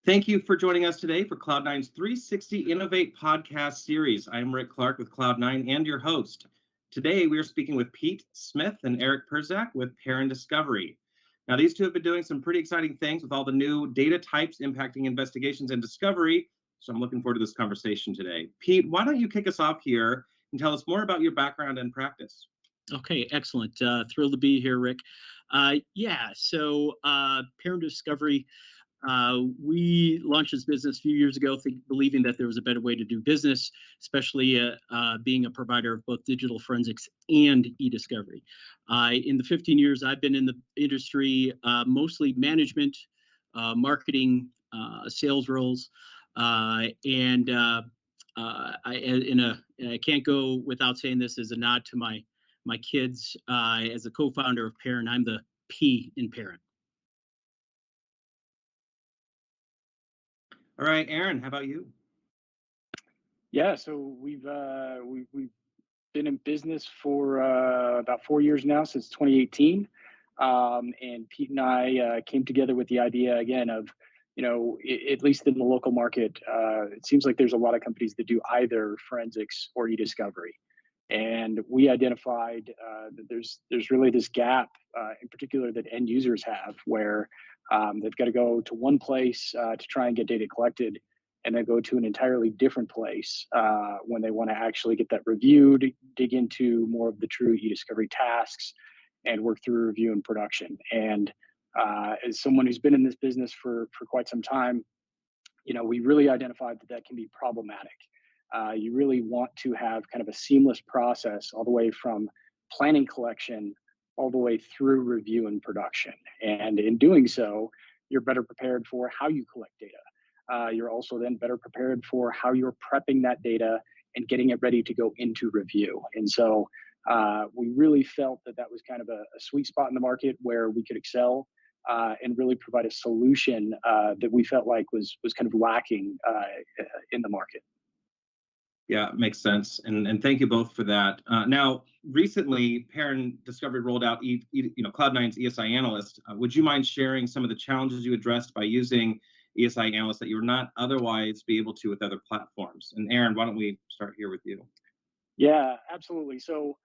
Thank you for joining us today for Cloud9's 360 Innovate podcast series. I'm Rick Clark with Cloud9 and your host. Today, we are speaking with Pete Smith and Eric Perzak with Parent Discovery. Now, these two have been doing some pretty exciting things with all the new data types impacting investigations and discovery, so I'm looking forward to this conversation today. Pete, why don't you kick us off here and tell us more about your background and practice? Okay, excellent. Thrilled to be here, Rick. Parent Discovery, we launched this business a few years ago, believing that there was a better way to do business, especially being a provider of both digital forensics and e-discovery. In the 15 years I've been in the industry, mostly management, marketing, sales roles, and I can't go without saying this as a nod to my kids. As a co-founder of Parent, I'm the P in Parent. All right, Aaron, how about you? Yeah, so we've been in business for about 4 years now, since 2018. And Pete and I came together with the idea again of, at least in the local market, it seems like there's a lot of companies that do either forensics or e-discovery. And we identified that there's really this gap, in particular, that end users have, where they've got to go to one place to try and get data collected, and then go to an entirely different place when they want to actually get that reviewed, dig into more of the true e-discovery tasks, and work through review and production. And as someone who's been in this business for quite some time, we really identified that can be problematic. You really want to have kind of a seamless process all the way from planning collection all the way through review and production. And in doing so, you're better prepared for how you collect data. You're also then better prepared for how you're prepping that data and getting it ready to go into review. And so we really felt that was kind of a sweet spot in the market where we could excel and really provide a solution that we felt like was kind of lacking in the market. Yeah, it makes sense. And thank you both for that. Now, recently, Parent Discovery rolled out Cloud9's ESI Analyst. Would you mind sharing some of the challenges you addressed by using ESI Analyst that you would not otherwise be able to with other platforms? And Aaron, why don't we start here with you? Yeah, absolutely. So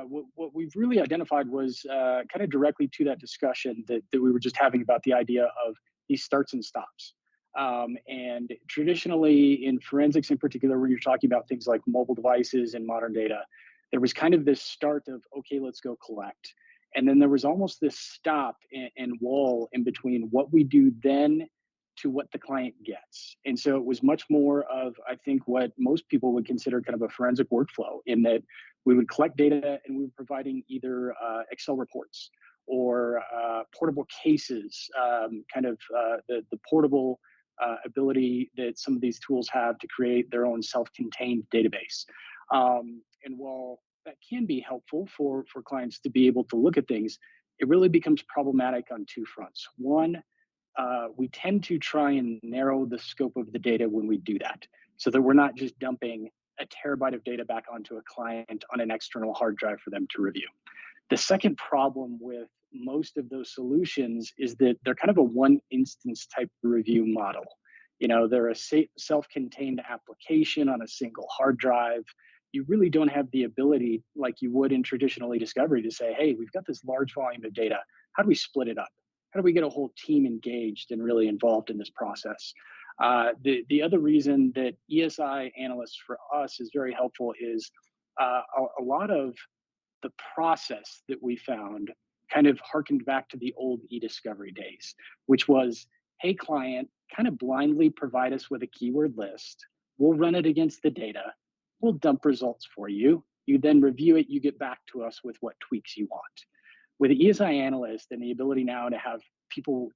what we've really identified was kind of directly to that discussion that we were just having about the idea of these starts and stops. And traditionally in forensics in particular, when you're talking about things like mobile devices and modern data, there was kind of this start of, okay, let's go collect. And then there was almost this stop and wall in between what we do then to what the client gets. And so it was much more of, I think, what most people would consider kind of a forensic workflow, in that we would collect data and we were providing either Excel reports or portable cases, the portable ability that some of these tools have to create their own self-contained database. And while that can be helpful for clients to be able to look at things, it really becomes problematic on two fronts. One, we tend to try and narrow the scope of the data when we do that, so that we're not just dumping a terabyte of data back onto a client on an external hard drive for them to review. The second problem with most of those solutions is that they're kind of a one instance type review model. They're a self-contained application on a single hard drive. You really don't have the ability, like you would in traditional e-discovery, to say, hey, we've got this large volume of data. How do we split it up? How do we get a whole team engaged and really involved in this process? The other reason that ESI Analysts for us is very helpful is a lot of the process that we found kind of harkened back to the old e-discovery days, which was, hey, client, kind of blindly provide us with a keyword list. We'll run it against the data. We'll dump results for you. You then review it. You get back to us with what tweaks you want. With ESI Analyst and the ability now to have people,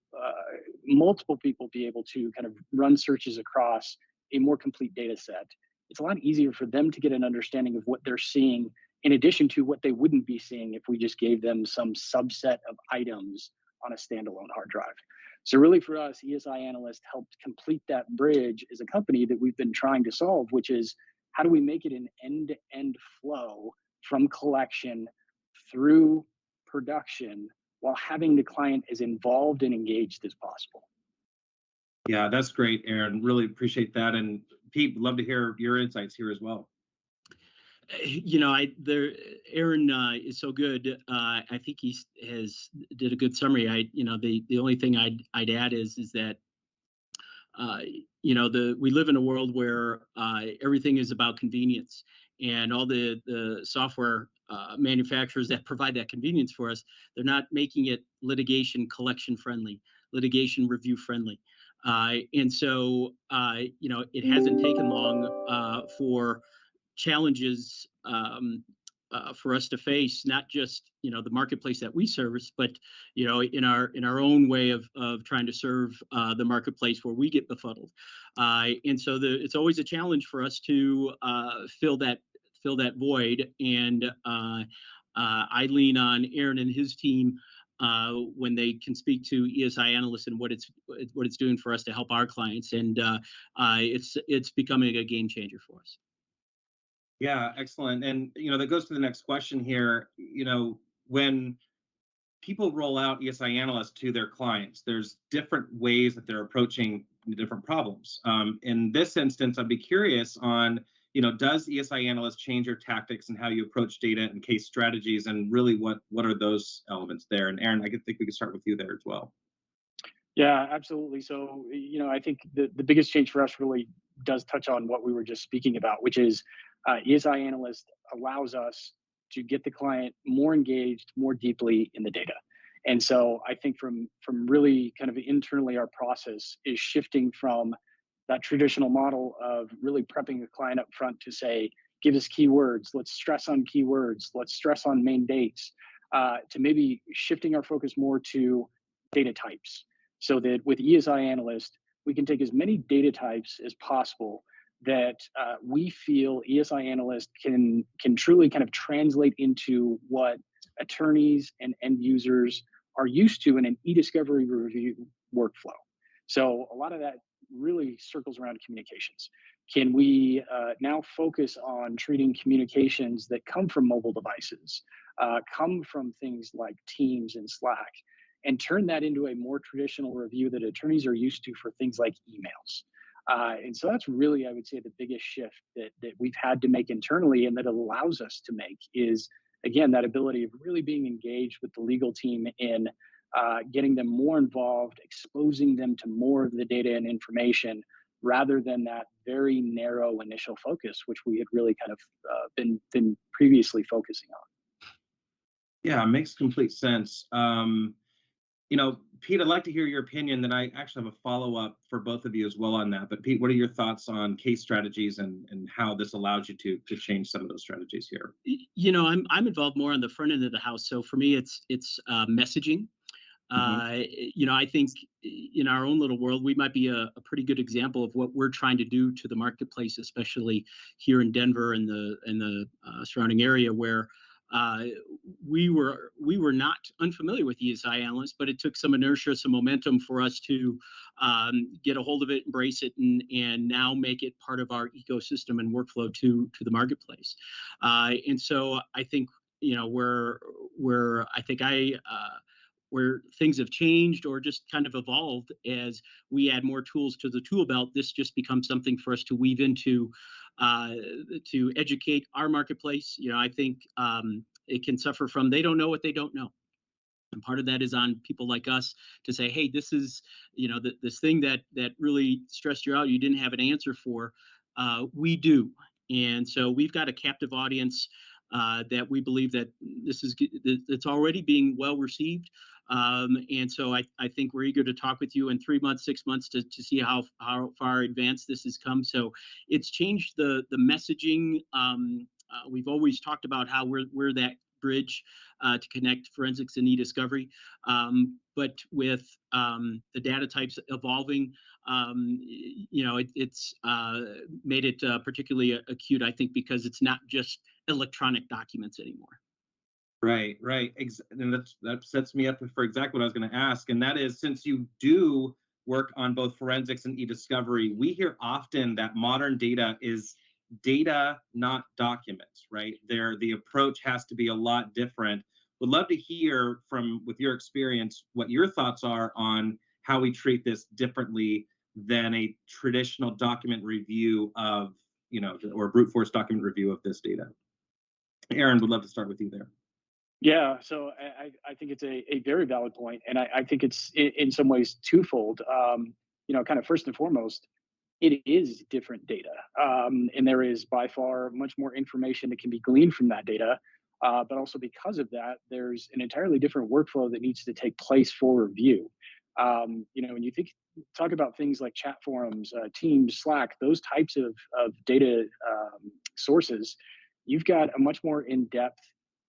multiple people, be able to kind of run searches across a more complete data set, it's a lot easier for them to get an understanding of what they're seeing, in addition to what they wouldn't be seeing if we just gave them some subset of items on a standalone hard drive. So really for us, ESI Analyst helped complete that bridge as a company that we've been trying to solve, which is, how do we make it an end-to-end flow from collection through production while having the client as involved and engaged as possible? Yeah, that's great, Aaron. Really appreciate that. And Pete, would love to hear your insights here as well. I there Aaron is so good. I think he has did a good summary. The only thing I'd add is that uh, the we live in a world where everything is about convenience, and all the software manufacturers that provide that convenience for us, they're not making it litigation collection friendly, litigation review friendly. And so it hasn't taken long for challenges for us to face, not just the marketplace that we service, but in our own way of trying to serve the marketplace where we get befuddled. And so it's always a challenge for us to fill that void. And I lean on Aaron and his team when they can speak to ESI analysts and what it's doing for us to help our clients. And it's becoming a game changer for us. Yeah, excellent. And that goes to the next question here. When people roll out ESI analysts to their clients, there's different ways that they're approaching the different problems. In this instance, I'd be curious on, does ESI analyst change your tactics and how you approach data and case strategies, and really what are those elements there? And Aaron, think we could start with you there as well. Yeah, absolutely. So, I think the biggest change for us really does touch on what we were just speaking about, which is ESI Analyst allows us to get the client more engaged, more deeply in the data. And so I think from really kind of internally, our process is shifting from that traditional model of really prepping the client up front to say, give us keywords, let's stress on keywords, let's stress on main dates, to maybe shifting our focus more to data types, so that with ESI Analyst, we can take as many data types as possible that we feel ESI Analyst can truly kind of translate into what attorneys and end users are used to in an e-discovery review workflow. So a lot of that really circles around communications. Can we now focus on treating communications that come from mobile devices, come from things like Teams and Slack, and turn that into a more traditional review that attorneys are used to for things like emails? And so that's really, I would say, the biggest shift that we've had to make internally, and that allows us to make is, again, that ability of really being engaged with the legal team in getting them more involved, exposing them to more of the data and information, rather than that very narrow initial focus, which we had really kind of been previously focusing on. Yeah, it makes complete sense. Pete, I'd like to hear your opinion. Then I actually have a follow up for both of you as well on that. But Pete, what are your thoughts on case strategies and how this allows you to change some of those strategies here? I'm involved more on the front end of the house. So for me, it's messaging. Hmm. I think in our own little world, we might be a pretty good example of what we're trying to do to the marketplace, especially here in Denver and the surrounding area, where uh, we were not unfamiliar with ESI analysts, but it took some inertia, some momentum for us to get a hold of it, embrace it, and now make it part of our ecosystem and workflow to the marketplace. And so I think where I think where things have changed or just kind of evolved as we add more tools to the tool belt, this just becomes something for us to weave into uh, to educate our marketplace. I think it can suffer from they don't know what they don't know. And part of that is on people like us to say, hey, this is this thing that really stressed you out, you didn't have an answer for. We do. And so we've got a captive audience that we believe that it's already being well received. And so I think we're eager to talk with you in 3 months, 6 months to see how far advanced this has come. So it's changed the messaging. We've always talked about how we're that bridge to connect forensics and e-discovery. But with the data types evolving, it's made it particularly acute, I think, because it's not just electronic documents anymore. Right, right. And that sets me up for exactly what I was going to ask. And that is, since you do work on both forensics and e-discovery, we hear often that modern data is data, not documents, right? The approach has to be a lot different. Would love to hear with your experience, what your thoughts are on how we treat this differently than a traditional document review of, or brute force document review of this data. Aaron, would love to start with you there. Yeah, so I think it's a very valid point, and I think it's in some ways twofold. Kind of first and foremost, it is different data, and there is by far much more information that can be gleaned from that data. But also because of that, there's an entirely different workflow that needs to take place for review. When you talk about things like chat forums, Teams, Slack, those types of data sources, you've got a much more in depth.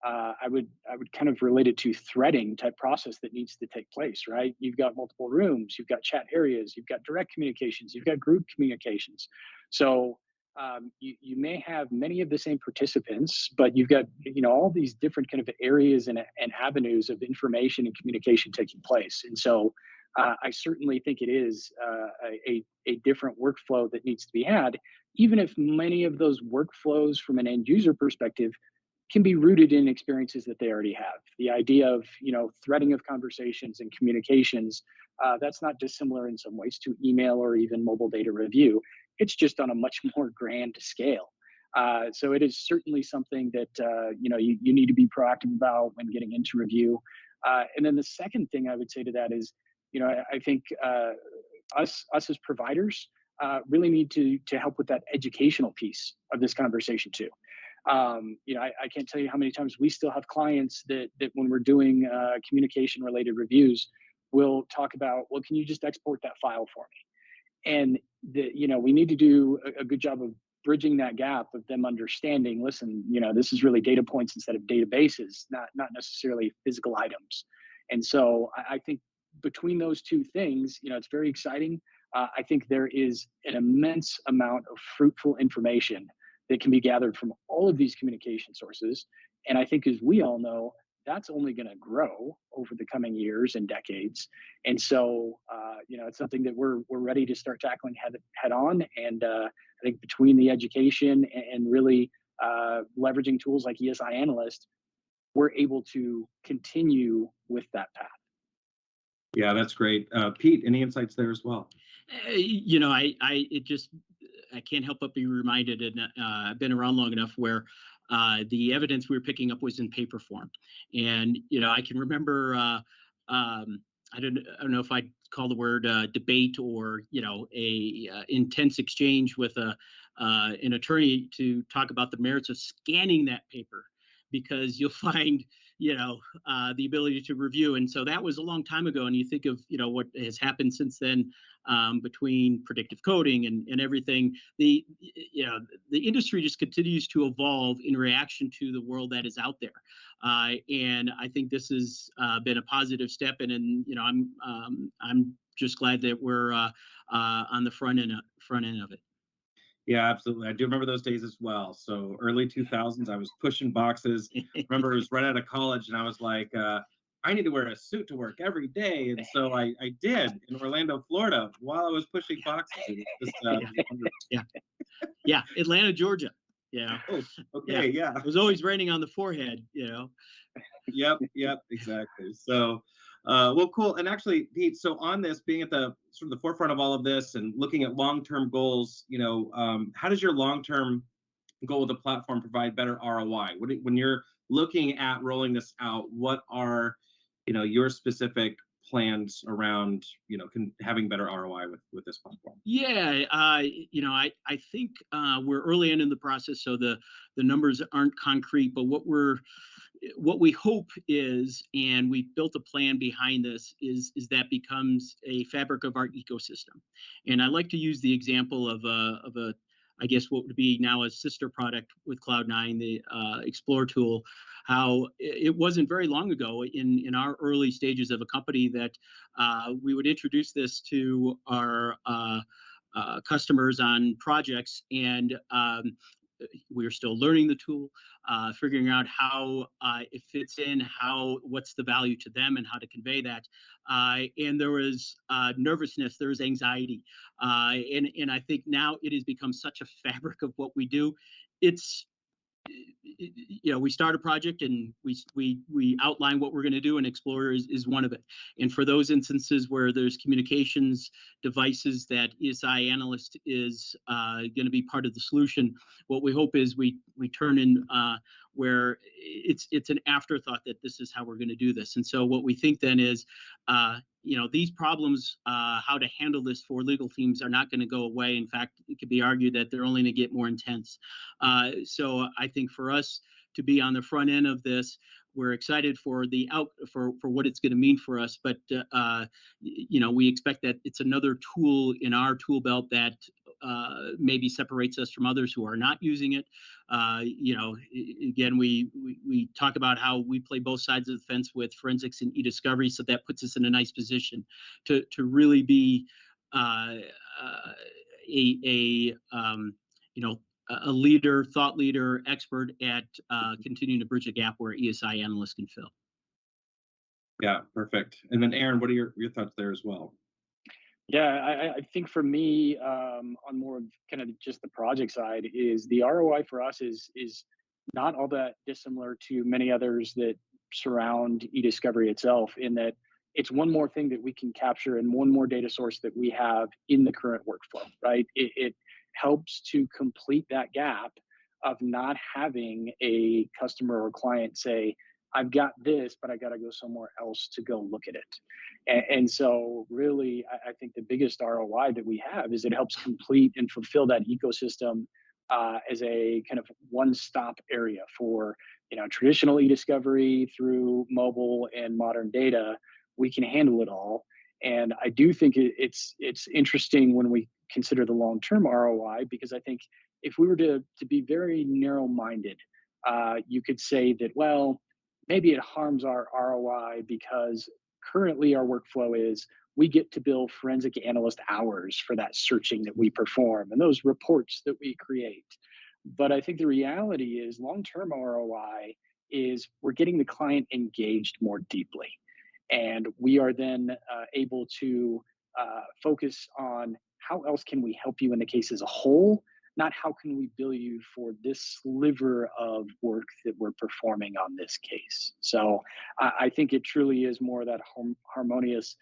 I would kind of relate it to threading type process that needs to take place, right? You've got multiple rooms, you've got chat areas, you've got direct communications, you've got group communications. So you may have many of the same participants, but you've got all these different kind of areas and avenues of information and communication taking place. And so I certainly think it is a different workflow that needs to be had, even if many of those workflows from an end user perspective can be rooted in experiences that they already have. The idea of threading of conversations and communications, that's not dissimilar in some ways to email or even mobile data review. It's just on a much more grand scale. So it is certainly something that you need to be proactive about when getting into review. And then the second thing I would say to that is, I think us as providers really need to help with that educational piece of this conversation too. I can't tell you how many times we still have clients that when we're doing communication related reviews, will talk about, well, can you just export that file for me? And we need to do a good job of bridging that gap of them understanding, listen, this is really data points instead of databases, not necessarily physical items. And so I think between those two things, it's very exciting. I think there is an immense amount of fruitful information that can be gathered from all of these communication sources. And I think, as we all know, that's only going to grow over the coming years and decades. And so, it's something that we're ready to start tackling head on. And I think between the education and really leveraging tools like ESI Analyst, we're able to continue with that path. Yeah, that's great. Pete, any insights there as well? I can't help but be reminded, and I've been around long enough where the evidence we were picking up was in paper form, and I can remember. I don't know if I'd call the word debate or a intense exchange with an attorney to talk about the merits of scanning that paper, because you'll find the ability to review. And so that was a long time ago. And you think of what has happened since then, between predictive coding and everything. The industry just continues to evolve in reaction to the world that is out there. And I think this has been a positive step. And I'm just glad that we're on the front end of it. Yeah, absolutely. I do remember those days as well. So early 2000s, I was pushing boxes. Remember, it was right out of college, and I was like, I need to wear a suit to work every day. And so I did in Orlando, Florida, while I was pushing boxes. It was just, Yeah, Atlanta, Georgia. Oh, okay, yeah. It was always raining on the forehead. Yep, exactly. So, well, cool. And actually, Pete, so on this, being at the sort of the forefront of all of this and looking at long-term goals, how does your long-term goal with the platform provide better ROI? When you're looking at rolling this out, what are, your specific plans around, having better ROI with this platform? Yeah, I think we're early in the process, so the numbers aren't concrete. But what we hope is, and we've built a plan behind this, is that becomes a fabric of our ecosystem. And I like to use the example of a I guess what would be now a sister product with Cloud9, the Explore tool. How it wasn't very long ago in our early stages of a company that we would introduce this to our customers on projects, and we are still learning the tool, figuring out how it fits in, what's the value to them, and how to convey that. And there was nervousness, there was anxiety, and I think now it has become such a fabric of what we do. It's we start a project and we outline what we're going to do, and Explorer is one of it. And for those instances where there's communications devices that ESI Analyst is going to be part of the solution, what we hope is we turn in where it's an afterthought that this is how we're going to do this. And so what we think then is, these problems, how to handle this for legal teams are not going to go away. In fact, it could be argued that they're only going to get more intense. So I think for us to be on the front end of this, we're excited for for what it's going to mean for us. But we expect that it's another tool in our tool belt that maybe separates us from others who are not using it. Again, we talk about how we play both sides of the fence with forensics and e-discovery, so that puts us in a nice position to really be a leader, thought leader, expert at continuing to bridge a gap where ESI analysts can fill. Yeah, perfect. And then Aaron, what are your thoughts there as well? Yeah, I think for me, on more of kind of just the project side, is the ROI for us is not all that dissimilar to many others that surround e-discovery itself, in that it's one more thing that we can capture and one more data source that we have in the current workflow, right? It helps to complete that gap of not having a customer or client say, I've got this, but I got to go somewhere else to go look at it. And so really, I think the biggest ROI that we have is it helps complete and fulfill that ecosystem as a kind of one-stop area for traditional e-discovery through mobile and modern data. We can handle it all. And I do think it's interesting when we consider the long-term ROI, because I think if we were to be very narrow-minded, you could say that, well, maybe it harms our ROI because currently our workflow is we get to bill forensic analyst hours for that searching that we perform and those reports that we create. But I think the reality is long-term ROI is we're getting the client engaged more deeply. And we are then able to focus on how else can we help you in the case as a whole, not how can we bill you for this sliver of work that we're performing on this case. So I think it truly is more that harmonious,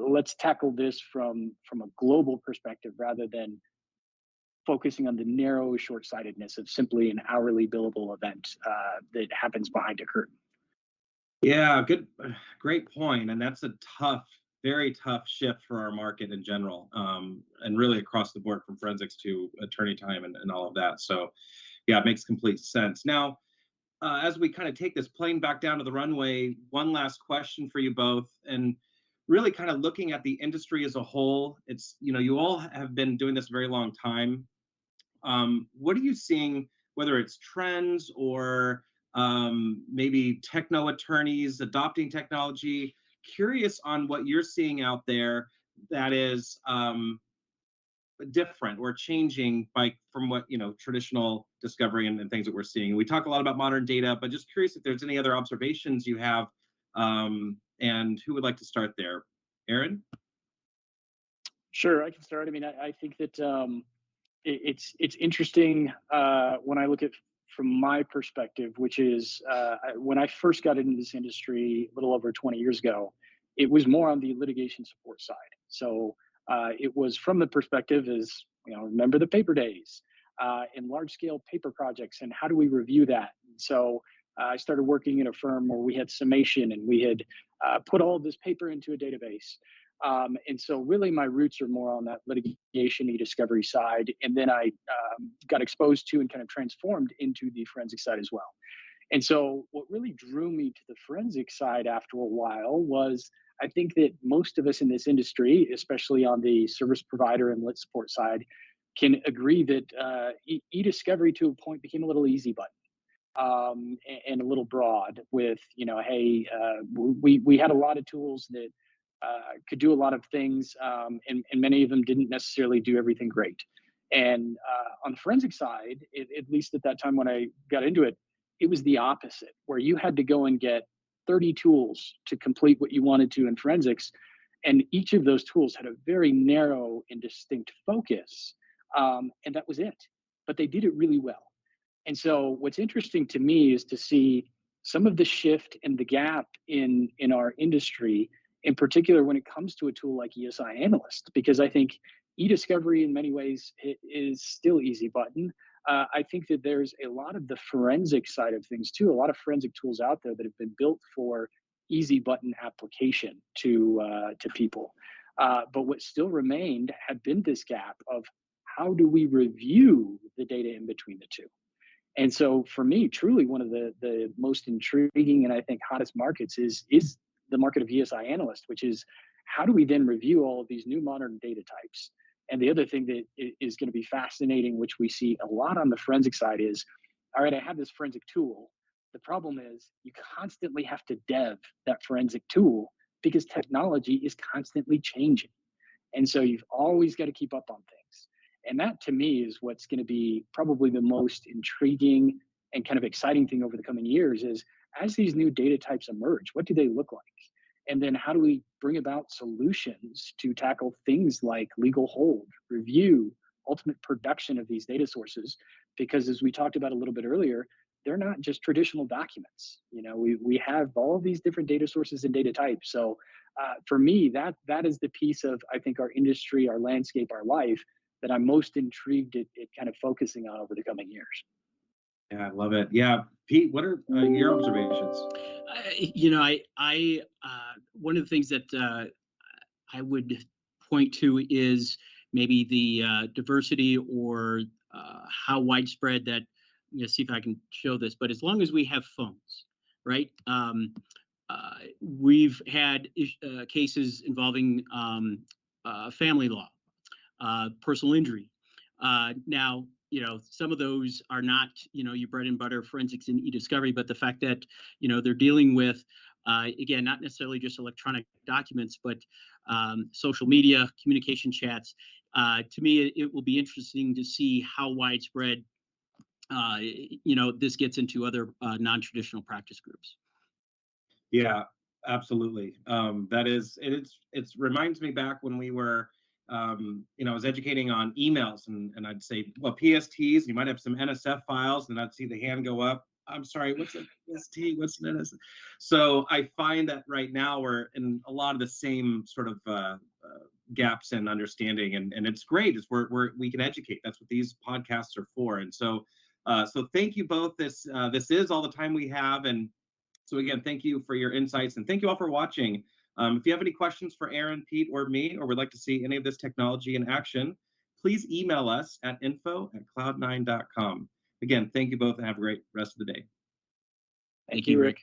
let's tackle this from a global perspective rather than focusing on the narrow short-sightedness of simply an hourly billable event that happens behind a curtain. Yeah, great point. And that's a very tough shift for our market in general, and really across the board from forensics to attorney time and all of that. So yeah, it makes complete sense. Now, as we kind of take this plane back down to the runway, one last question for you both, and really kind of looking at the industry as a whole. It's, you all have been doing this a very long time. What are you seeing, whether it's trends or maybe techno attorneys adopting technology? Curious on what you're seeing out there that is different or changing from what traditional discovery and things that we're seeing. We talk a lot about modern data, but just curious if there's any other observations you have, and who would like to start there? Aaron? Sure, I can start. I mean, I think that it's interesting when I look at from my perspective, which is when I first got into this industry a little over 20 years ago, it was more on the litigation support side. So it was from the perspective as, remember the paper days and large scale paper projects, and how do we review that? And so I started working in a firm where we had summation and we had put all of this paper into a database. And so really my roots are more on that litigation e-discovery side. And then I got exposed to and kind of transformed into the forensic side as well. And so what really drew me to the forensic side after a while was I think that most of us in this industry, especially on the service provider and lit support side, can agree that e-discovery to a point became a little easy button. And a little broad with, hey, we had a lot of tools that could do a lot of things, and many of them didn't necessarily do everything great. And on the forensic side, at least at that time when I got into it, it was the opposite, where you had to go and get 30 tools to complete what you wanted to in forensics. And each of those tools had a very narrow and distinct focus. And that was it. But they did it really well. And so what's interesting to me is to see some of the shift and the gap in our industry, in particular when it comes to a tool like ESI Analyst, because I think e-discovery in many ways is still easy button. I think that there's a lot of the forensic side of things too, a lot of forensic tools out there that have been built for easy button application to people. But what still remained had been this gap of how do we review the data in between the two? And so for me, truly one of the most intriguing and I think hottest markets is the market of ESI Analyst, which is how do we then review all of these new modern data types? And the other thing that is going to be fascinating, which we see a lot on the forensic side, is all right, I have this forensic tool. The problem is you constantly have to dev that forensic tool because technology is constantly changing. And so you've always got to keep up on things. And that to me is what's going to be probably the most intriguing and kind of exciting thing over the coming years is as these new data types emerge, what do they look like? And then how do we bring about solutions to tackle things like legal hold, review, ultimate production of these data sources? Because as we talked about a little bit earlier, they're not just traditional documents. We have all these different data sources and data types. So for me, that is the piece of I think our industry, our landscape, our life that I'm most intrigued at kind of focusing on over the coming years. Yeah, I love it. Yeah, Pete, what are your observations? One of the things that I would point to is maybe the diversity or how widespread that. See if I can show this. But as long as we have phones, right? We've had cases involving family law, personal injury. Now, some of those are not, your bread and butter forensics and e-discovery, but the fact that, they're dealing with, again, not necessarily just electronic documents, but social media, communication chats. To me, it will be interesting to see how widespread, this gets into other non-traditional practice groups. Yeah, absolutely. That is, it reminds me back when we were, I was educating on emails and I'd say, well, PSTs, you might have some NSF files, and I'd see the hand go up. I'm sorry, what's a PST? What's an NSF? So I find that right now we're in a lot of the same sort of gaps in understanding, and it's great. It's we can educate. That's what these podcasts are for. And so, so thank you both. This is all the time we have, and so again, thank you for your insights and thank you all for watching. If you have any questions for Aaron, Pete, or me, or would like to see any of this technology in action, please email us at info@cloud9.com. Again, thank you both and have a great rest of the day. Thank you, Rick.